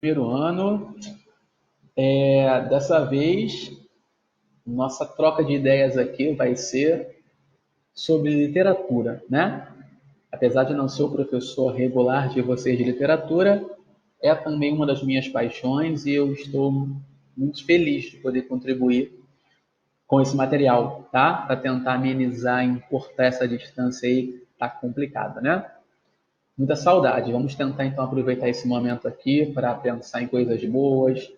Primeiro ano. Dessa vez, nossa troca de ideias aqui vai ser sobre literatura, né? Apesar de não ser o professor regular de vocês de literatura, é também uma das minhas paixões e eu estou muito feliz de poder contribuir com esse material, tá? Para tentar amenizar e encurtar essa distância aí, que tá complicada, né? Muita saudade. Vamos tentar então aproveitar esse momento aqui para pensar em coisas boas,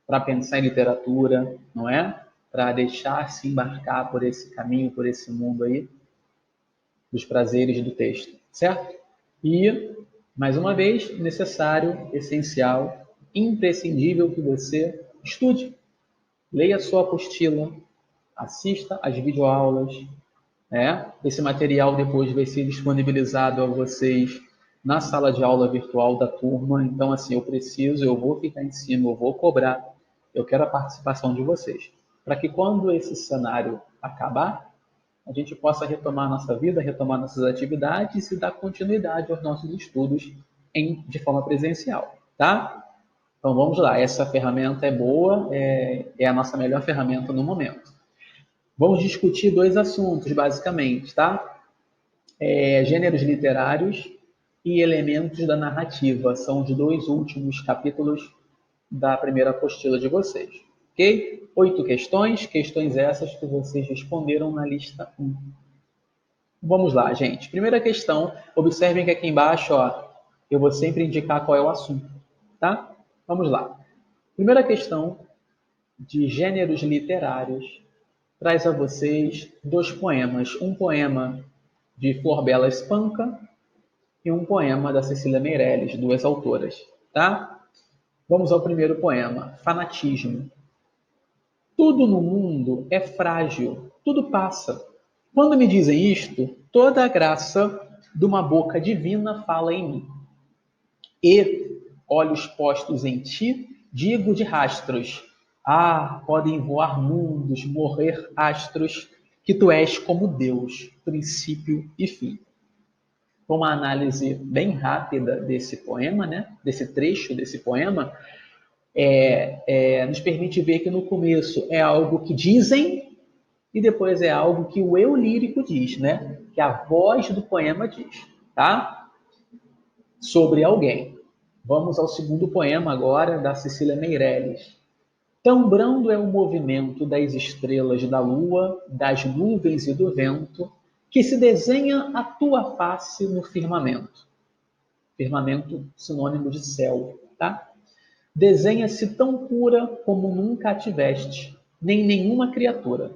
para pensar em literatura, não é? Para deixar-se embarcar por esse caminho, por esse mundo aí, dos prazeres do texto, certo? E, mais uma vez, necessário, essencial, imprescindível que você estude, leia a sua apostila, assista às videoaulas, né? Esse material depois vai ser disponibilizado a vocês na sala de aula virtual da turma. Então, assim, eu vou ficar em cima, eu vou cobrar, eu quero a participação de vocês. Para que quando esse cenário acabar, a gente possa retomar nossa vida, retomar nossas atividades e dar continuidade aos nossos estudos de forma presencial, tá? Então vamos lá, essa ferramenta é boa, é a nossa melhor ferramenta no momento. Vamos discutir dois assuntos, basicamente, tá? Gêneros literários e elementos da narrativa. São os dois últimos capítulos da primeira apostila de vocês. Ok? 8 questões essas que vocês responderam na lista 1. Vamos lá, gente. Primeira questão, observem que aqui embaixo, ó, eu vou sempre indicar qual é o assunto, tá? Vamos lá. Primeira questão de gêneros literários traz a vocês 2 poemas. Um poema de Flor Bela Espanca e um poema da Cecília Meirelles, 2 autoras, tá? Vamos ao primeiro poema, Fanatismo. Tudo no mundo é frágil, tudo passa. Quando me dizem isto, toda a graça de uma boca divina fala em mim. E, olhos postos em ti, digo de rastros. Ah, podem voar mundos, morrer astros, que tu és como Deus, princípio e fim. Uma análise bem rápida desse poema, né? Desse trecho desse poema, nos permite ver que no começo é algo que dizem e depois é algo que o eu lírico diz, né? Que a voz do poema diz, tá? Sobre alguém. Vamos ao segundo poema agora, da Cecília Meirelles. Tão brando é o movimento das estrelas da lua, das nuvens e do vento, que se desenha a tua face no firmamento. Firmamento, sinônimo de céu, tá? Desenha-se tão pura como nunca a tiveste, nem nenhuma criatura,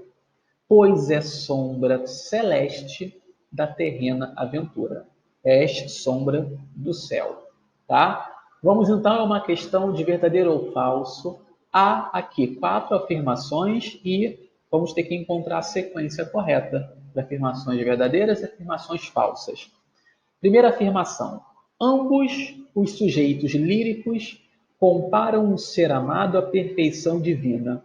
pois é sombra celeste da terrena aventura. És sombra do céu, tá? Vamos então a uma questão de verdadeiro ou falso. Há aqui 4 afirmações e vamos ter que encontrar a sequência correta de afirmações verdadeiras e afirmações falsas. Primeira afirmação. Ambos os sujeitos líricos comparam o ser amado à perfeição divina.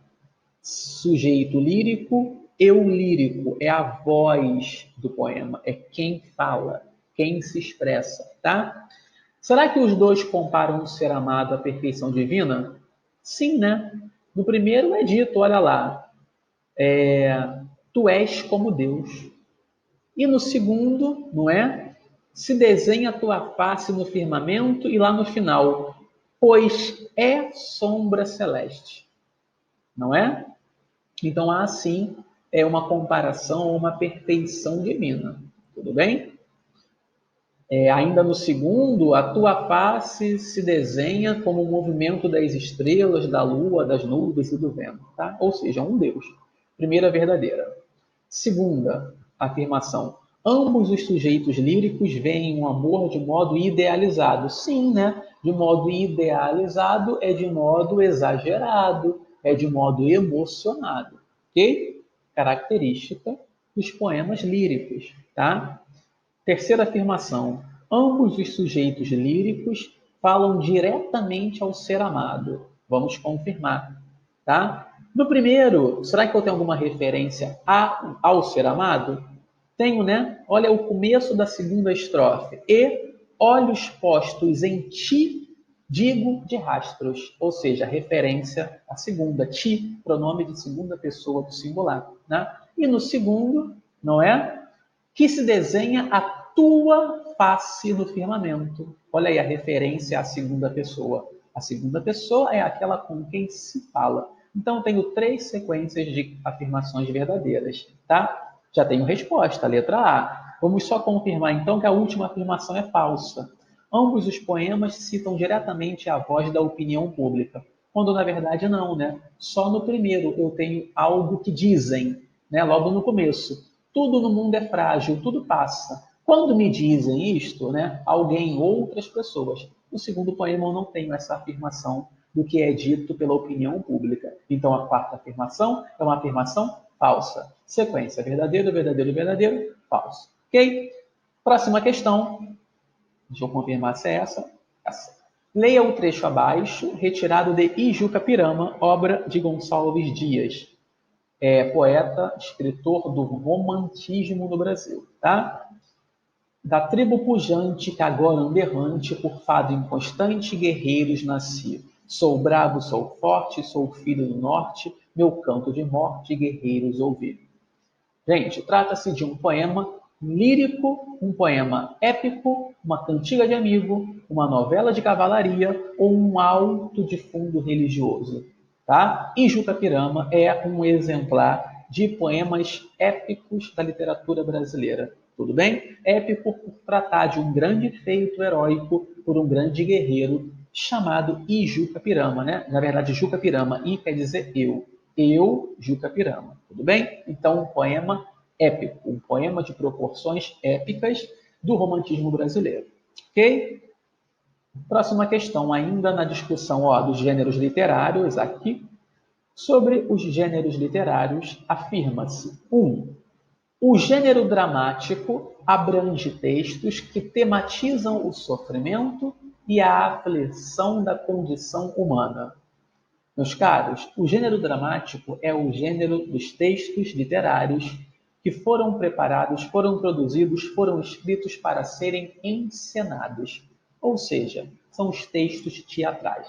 Sujeito lírico, eu lírico, é a voz do poema, é quem fala, quem se expressa, tá? Será que os dois comparam o ser amado à perfeição divina? Sim, né? No primeiro é dito, olha lá, tu és como Deus. E no segundo, não é? Se desenha a tua face no firmamento e lá no final, pois é sombra celeste, não é? Então há sim uma comparação, uma perfeição divina, tudo bem? Ainda no segundo, a tua face se desenha como o movimento das estrelas, da lua, das nuvens e do vento, tá? Ou seja, um Deus. Primeira verdadeira. Segunda afirmação. Ambos os sujeitos líricos veem o amor de modo idealizado. Sim, né? De modo idealizado é de modo exagerado, é de modo emocionado. Ok? Característica dos poemas líricos, tá? Terceira afirmação. Ambos os sujeitos líricos falam diretamente ao ser amado. Vamos confirmar, tá? No primeiro, será que eu tenho alguma referência ao ser amado? Tenho, né? Olha o começo da segunda estrofe. E olhos postos em ti, Digo de rastros, ou seja, referência à segunda, ti, pronome de segunda pessoa do singular, né? E no segundo, não é? Que se desenha a tua face no firmamento. Olha aí a referência à segunda pessoa. A segunda pessoa é aquela com quem se fala. Então, eu tenho 3 sequências de afirmações verdadeiras, tá? Já tenho resposta, letra A. Vamos só confirmar, então, que a última afirmação é falsa. Ambos os poemas citam diretamente a voz da opinião pública, quando na verdade não, né? Só no primeiro eu tenho algo que dizem, né? Logo no começo. Tudo no mundo é frágil, tudo passa. Quando me dizem isto, né? Alguém, outras pessoas. No segundo poema eu não tenho essa afirmação do que é dito pela opinião pública. Então a quarta afirmação é uma afirmação falsa. Sequência: verdadeiro, verdadeiro, verdadeiro, falso. Ok? Próxima questão. Deixa eu confirmar se é essa. Essa. Leia o trecho abaixo, retirado de Ijuca Pirama, obra de Gonçalves Dias, poeta, escritor do romantismo no Brasil. Tá? Da tribo pujante que agora anda errante, por fado inconstante, guerreiros nasci. Sou bravo, sou forte, sou filho do norte, meu canto de morte, guerreiros ouvi. Gente, trata-se de um poema lírico, um poema épico, uma cantiga de amigo, uma novela de cavalaria ou um auto de fundo religioso. Tá? Ijuca Pirama é um exemplar de poemas épicos da literatura brasileira. Tudo bem? Épico por tratar de um grande feito heróico por um grande guerreiro chamado Ijuca Pirama, né? Na verdade, Juca Pirama, I quer dizer eu. Eu, Juca Pirama. Tudo bem? Então, um poema épico, um poema de proporções épicas do romantismo brasileiro. Ok? Próxima questão, ainda na discussão dos gêneros literários, aqui. Sobre os gêneros literários, afirma-se: 1. O gênero dramático abrange textos que tematizam o sofrimento e a aflição da condição humana. Meus caros, o gênero dramático é o gênero dos textos literários que foram preparados, foram produzidos, foram escritos para serem encenados. Ou seja, são os textos teatrais.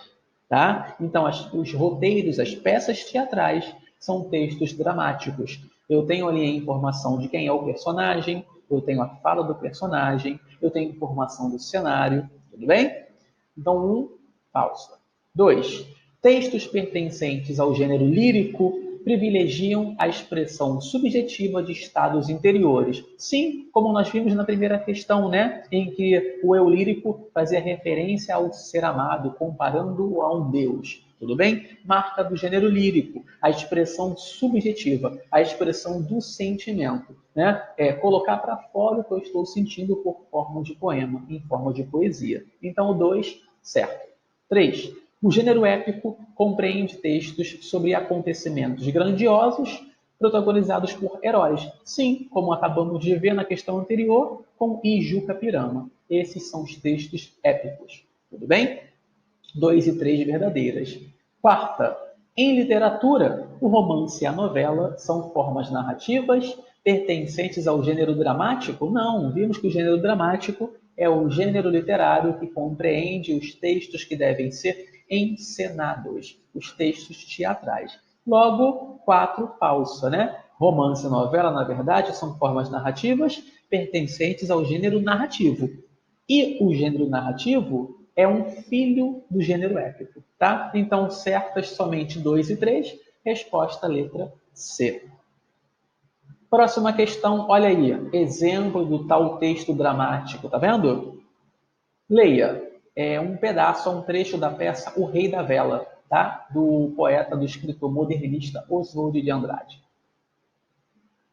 Tá? Então, os roteiros, as peças teatrais são textos dramáticos. Eu tenho ali a informação de quem é o personagem, eu tenho a fala do personagem, eu tenho informação do cenário, tudo bem? Então, falsa. 2. Textos pertencentes ao gênero lírico privilegiam a expressão subjetiva de estados interiores. Sim, como nós vimos na primeira questão, né? Em que o eu lírico fazia referência ao ser amado, comparando-o a um Deus. Tudo bem? Marca do gênero lírico, a expressão subjetiva, a expressão do sentimento. Né? Colocar para fora o que eu estou sentindo por forma de poema, em forma de poesia. Então, o 2, certo. 3. O gênero épico compreende textos sobre acontecimentos grandiosos protagonizados por heróis. Sim, como acabamos de ver na questão anterior com Ijuca Pirama. Esses são os textos épicos. Tudo bem? 2 e 3 verdadeiras. Quarta, em literatura, o romance e a novela são formas narrativas pertencentes ao gênero dramático? Não, vimos que o gênero dramático é o gênero literário que compreende os textos que devem ser encenados, os textos teatrais. Logo, 4, falsa, né? Romance e novela, na verdade, são formas narrativas pertencentes ao gênero narrativo. E o gênero narrativo é um filho do gênero épico, tá? Então, certas somente 2 e 3, resposta letra C. Próxima questão, olha aí, exemplo do tal texto dramático, tá vendo? Leia um pedaço, um trecho da peça O Rei da Vela, tá? Do poeta, do escritor modernista Oswald de Andrade.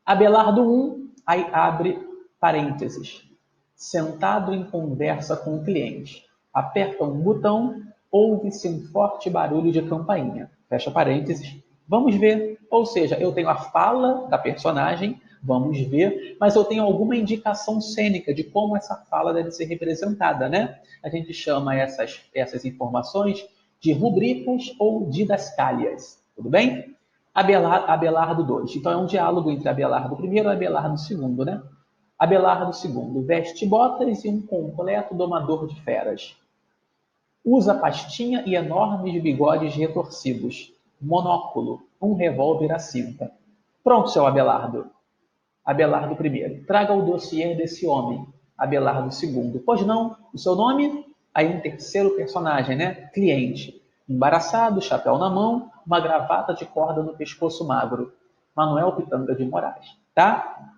Abelardo 1, aí abre parênteses. Sentado em conversa com o cliente. Aperta um botão, ouve-se um forte barulho de campainha. Fecha parênteses. Vamos ver. Ou seja, eu tenho a fala da personagem, vamos ver, mas eu tenho alguma indicação cênica de como essa fala deve ser representada, né? A gente chama essas informações de rubricas ou didascálias. Tudo bem? Abelardo 2. Então é um diálogo entre Abelardo I e Abelardo II, né? Abelardo II, veste botas e um completo domador de feras. Usa pastinha e enormes bigodes retorcidos. Monóculo, um revólver à cinta. Pronto, seu Abelardo. Abelardo I. Traga o dossiê desse homem. Abelardo II. Pois não? O seu nome? Aí um terceiro personagem, né? Cliente. Embaraçado, chapéu na mão, uma gravata de corda no pescoço magro. Manuel Pitanga de Moraes. Tá?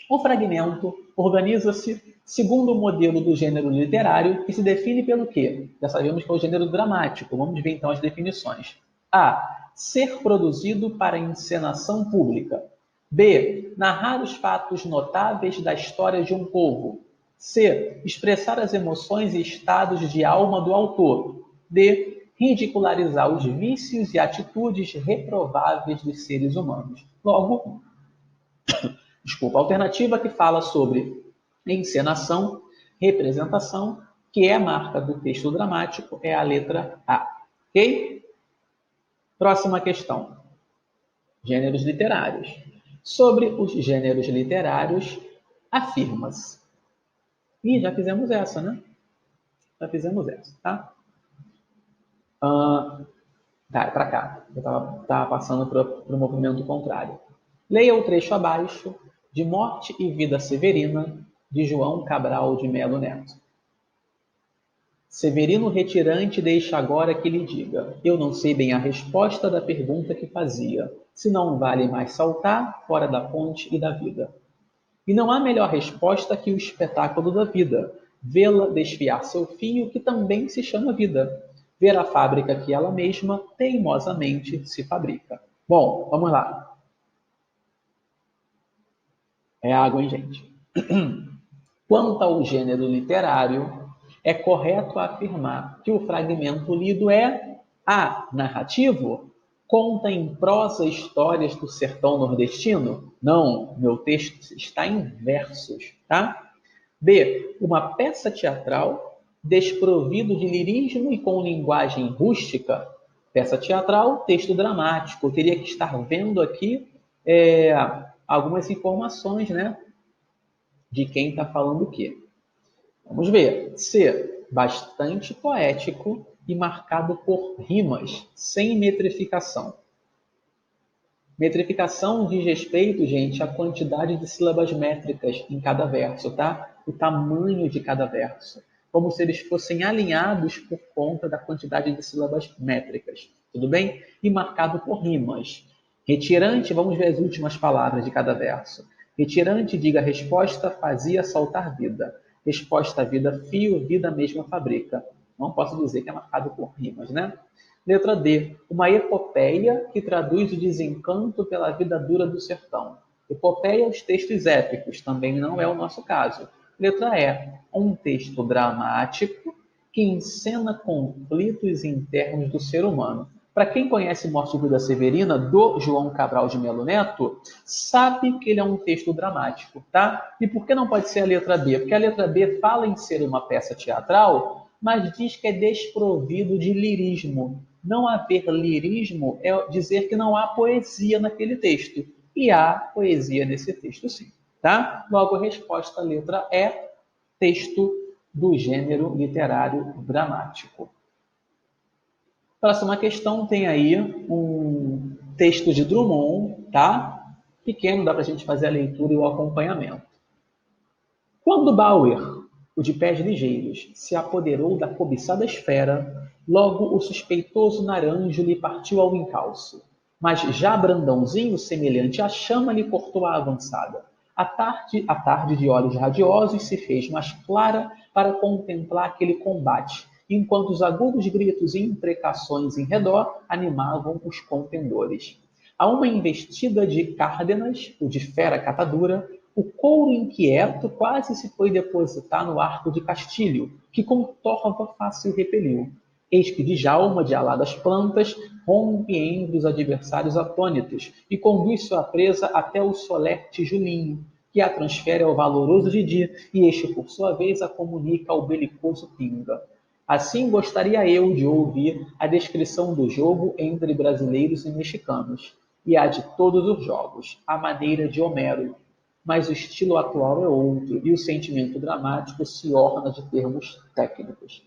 O fragmento organiza-se segundo o modelo do gênero literário, que se define pelo quê? Já sabemos que é o gênero dramático. Vamos ver então as definições. A. Ser produzido para encenação pública. B. Narrar os fatos notáveis da história de um povo. C. Expressar as emoções e estados de alma do autor. D. Ridicularizar os vícios e atitudes reprováveis dos seres humanos. Logo, a alternativa que fala sobre encenação, representação, que é a marca do texto dramático, é a letra A. Ok? Próxima questão. Gêneros literários. Sobre os gêneros literários, afirma-se. Ih, já fizemos essa, né? Já fizemos essa, tá? Tá, é para cá. Eu estava passando para o movimento contrário. Leia o trecho abaixo de Morte e Vida Severina, de João Cabral de Melo Neto. Severino retirante deixa agora que lhe diga. Eu não sei bem a resposta da pergunta que fazia, se não vale mais saltar fora da ponte e da vida. E não há melhor resposta que o espetáculo da vida, vê-la desfiar seu fio que também se chama vida, ver a fábrica que ela mesma teimosamente se fabrica. Bom, vamos lá. É água, hein, gente? Quanto ao gênero literário, é correto afirmar que o fragmento lido é A. Narrativo? Conta em prosa histórias do sertão nordestino? Não, meu texto está em versos, tá? B. Uma peça teatral desprovido de lirismo e com linguagem rústica? Peça teatral, texto dramático. Eu teria que estar vendo aqui algumas informações, né? De quem está falando o quê. Vamos ver. C. Bastante poético e marcado por rimas, sem metrificação. Metrificação diz respeito, gente, à quantidade de sílabas métricas em cada verso, tá? O tamanho de cada verso. Como se eles fossem alinhados por conta da quantidade de sílabas métricas. Tudo bem? E marcado por rimas. Retirante, vamos ver as últimas palavras de cada verso. Retirante, diga resposta, fazia saltar vida. Resposta, vida, fio, vida mesma fabrica. Não posso dizer que é marcado por rimas, né? Letra D. Uma epopeia que traduz o desencanto pela vida dura do sertão. Epopeia, os textos épicos, também não é o nosso caso. Letra E. Um texto dramático que encena conflitos internos do ser humano. Para quem conhece Morte e Vida Severina, do João Cabral de Melo Neto, sabe que ele é um texto dramático, tá? E por que não pode ser a letra B? Porque a letra B fala em ser uma peça teatral, mas diz que é desprovido de lirismo. Não haver lirismo é dizer que não há poesia naquele texto. E há poesia nesse texto, sim. Tá? Logo, a resposta, letra E, texto do gênero literário dramático. Próxima questão tem aí um texto de Drummond, tá? Pequeno, dá para a gente fazer a leitura e o acompanhamento. Quando Bauer, o de pés ligeiros, se apoderou da cobiçada esfera, logo o suspeitoso naranjo lhe partiu ao encalço. Mas já Brandãozinho, semelhante à chama, lhe cortou a avançada. A tarde de olhos radiosos se fez mais clara para contemplar aquele combate, enquanto os agudos gritos e imprecações em redor animavam os contendores. A uma investida de Cárdenas, o de fera catadura, o couro inquieto quase se foi depositar no arco de Castilho, que com torva fácil repeliu. Eis que Djalma, de aladas plantas, rompe entre os adversários atônitos e conduz sua presa até o solerte Julinho, que a transfere ao valoroso Didi, e este, por sua vez, a comunica ao belicoso Pinga. Assim gostaria eu de ouvir a descrição do jogo entre brasileiros e mexicanos, e a de todos os jogos, à maneira de Homero. Mas o estilo atual é outro, e o sentimento dramático se orna de termos técnicos.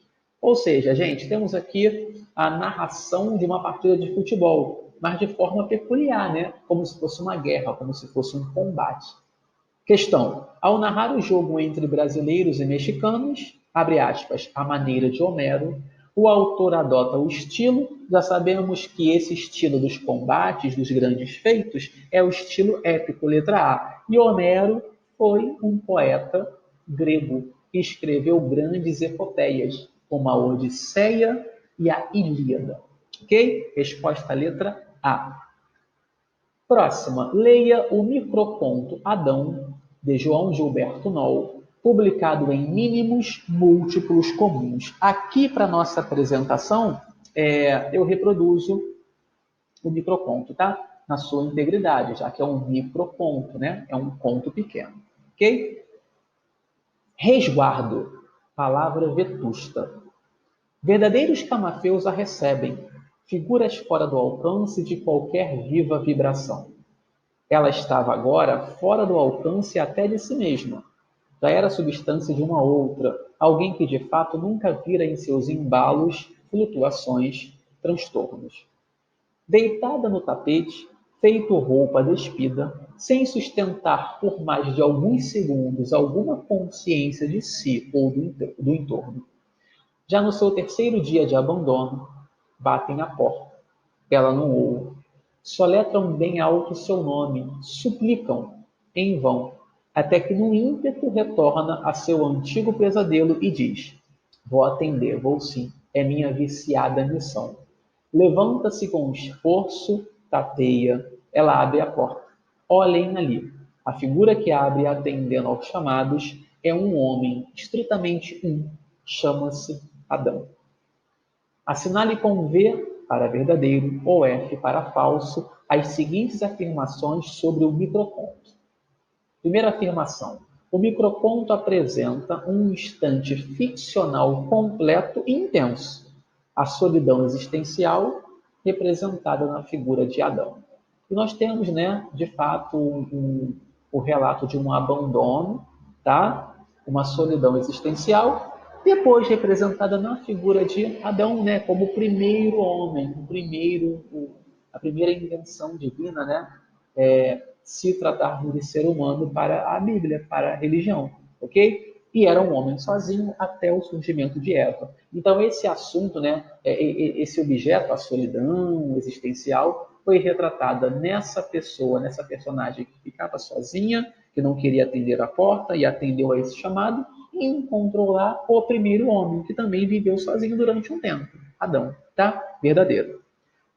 Ou seja, gente, temos aqui a narração de uma partida de futebol, mas de forma peculiar, né? Como se fosse uma guerra, como se fosse um combate. Questão: ao narrar o jogo entre brasileiros e mexicanos, abre aspas, à maneira de Homero, o autor adota o estilo. Já sabemos que esse estilo dos combates, dos grandes feitos, é o estilo épico, letra A. E Homero foi um poeta grego que escreveu grandes epopeias, como a Odisseia e a Ilíada. Ok? Resposta letra A. Próxima, leia o microconto Adão, de João Gilberto Noll, publicado em Mínimos Múltiplos Comuns. Aqui, para nossa apresentação, eu reproduzo o microconto, tá? Na sua integridade, já que é um microconto, né? É um conto pequeno, ok? Resguardo, palavra vetusta. Verdadeiros camafeus a recebem, figuras fora do alcance de qualquer viva vibração. Ela estava agora fora do alcance até de si mesma. Já era substância de uma outra, alguém que de fato nunca vira em seus embalos, flutuações, transtornos. Deitada no tapete, feito roupa despida, sem sustentar por mais de alguns segundos alguma consciência de si ou do entorno. Já no seu terceiro dia de abandono, batem à porta. Ela não ouve. Soletram bem alto seu nome, suplicam, em vão, até que num ímpeto retorna a seu antigo pesadelo e diz: vou atender, vou sim, é minha viciada missão. Levanta-se com esforço, tateia, ela abre a porta. Olhem ali. A figura que abre atendendo aos chamados é um homem, estritamente um, chama-se Adão. Assinale com V para verdadeiro ou F para falso as seguintes afirmações sobre o microconto. Primeira afirmação: o microconto apresenta um instante ficcional completo e intenso, a solidão existencial representada na figura de Adão. E nós temos, né, de fato, o relato de um abandono, tá? Uma solidão existencial, depois representada na figura de Adão, né, como o primeiro homem, a primeira invenção divina, né? Se tratar de ser humano para a Bíblia, para a religião, ok? E era um homem sozinho até o surgimento de Eva. Então esse assunto, né, esse objeto, a solidão existencial, foi retratada nessa pessoa, nessa personagem que ficava sozinha, que não queria atender a porta e atendeu a esse chamado, e encontrou lá o primeiro homem, que também viveu sozinho durante um tempo, Adão, tá? Verdadeiro.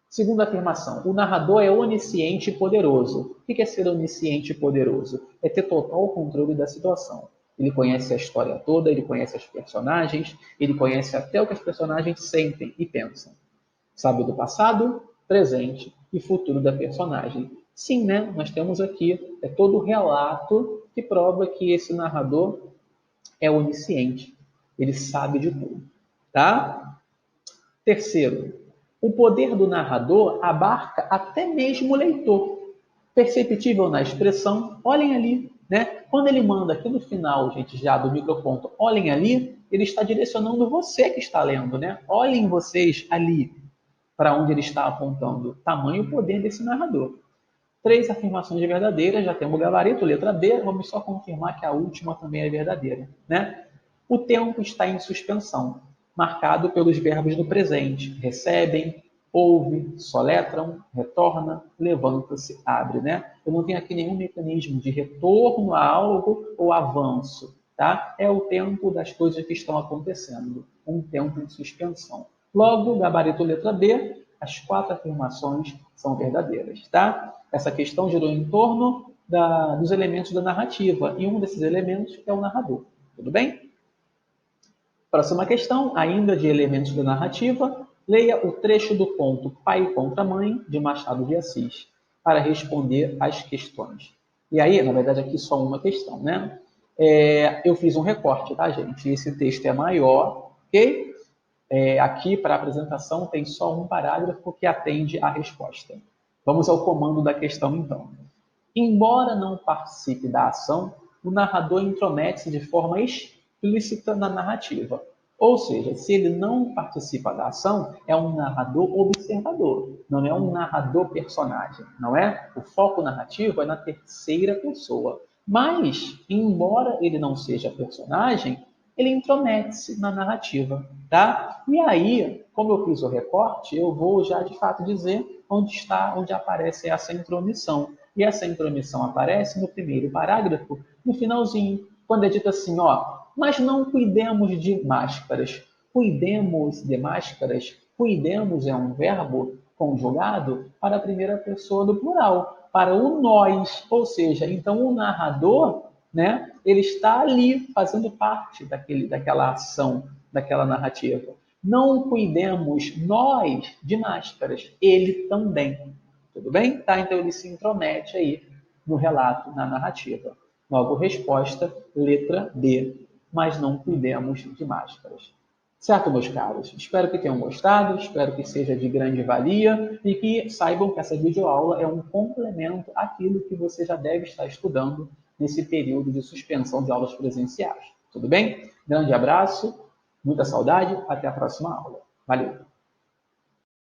Segunda afirmação, o narrador é onisciente e poderoso. O que é ser onisciente e poderoso? É ter total controle da situação. Ele conhece a história toda, ele conhece os personagens, ele conhece até o que os personagens sentem e pensam. Sabe do passado, presente e futuro da personagem. Sim, né? Nós temos aqui todo o relato que prova que esse narrador é onisciente. Ele sabe de tudo, tá? Terceiro, o poder do narrador abarca até mesmo o leitor. Perceptível na expressão, olhem ali, né? Quando ele manda aqui no final, gente, já do microconto, olhem ali, ele está direcionando você que está lendo, né? Olhem vocês ali para onde ele está apontando. Tamanho poder desse narrador. 3 afirmações verdadeiras, já temos o gabarito, letra B, vamos só confirmar que a última também é verdadeira, né? O tempo está em suspensão, marcado pelos verbos do presente. Recebem, ouve, soletram, retorna, levanta-se, abre, né? Eu não tenho aqui nenhum mecanismo de retorno a algo ou avanço, tá? É o tempo das coisas que estão acontecendo, um tempo em suspensão. Logo, gabarito letra B, as 4 afirmações são verdadeiras, tá? Essa questão girou em torno dos elementos da narrativa, e um desses elementos é o narrador. Tudo bem? Próxima questão, ainda de elementos da narrativa, leia o trecho do conto Pai contra Mãe, de Machado de Assis, para responder às questões. E aí, na verdade, aqui só uma questão, né? Eu fiz um recorte, tá, gente? Esse texto é maior, ok? Aqui, para a apresentação, tem só um parágrafo que atende à resposta. Vamos ao comando da questão, então. Embora não participe da ação, o narrador intromete-se de forma explícita na narrativa. Ou seja, se ele não participa da ação, é um narrador observador, não é um narrador personagem, não é? O foco narrativo é na terceira pessoa. Mas, embora ele não seja personagem, ele intromete-se na narrativa, tá? E aí, como eu fiz o recorte, eu vou já de fato dizer onde aparece essa intromissão. E essa intromissão aparece no primeiro parágrafo, no finalzinho, quando é dito assim, ó, mas não cuidemos de máscaras. Cuidemos de máscaras. Cuidemos é um verbo conjugado para a primeira pessoa do plural, para o nós, ou seja, então o narrador, né, ele está ali fazendo parte daquela ação, daquela narrativa. Não cuidemos nós de máscaras, ele também. Tudo bem? Tá? Então ele se intromete aí no relato, na narrativa. Logo, resposta, letra B. Mas não cuidemos de máscaras. Certo, meus caros? Espero que tenham gostado, espero que seja de grande valia e que saibam que essa videoaula é um complemento àquilo que você já deve estar estudando nesse período de suspensão de aulas presenciais. Tudo bem? Grande abraço, muita saudade, até a próxima aula. Valeu!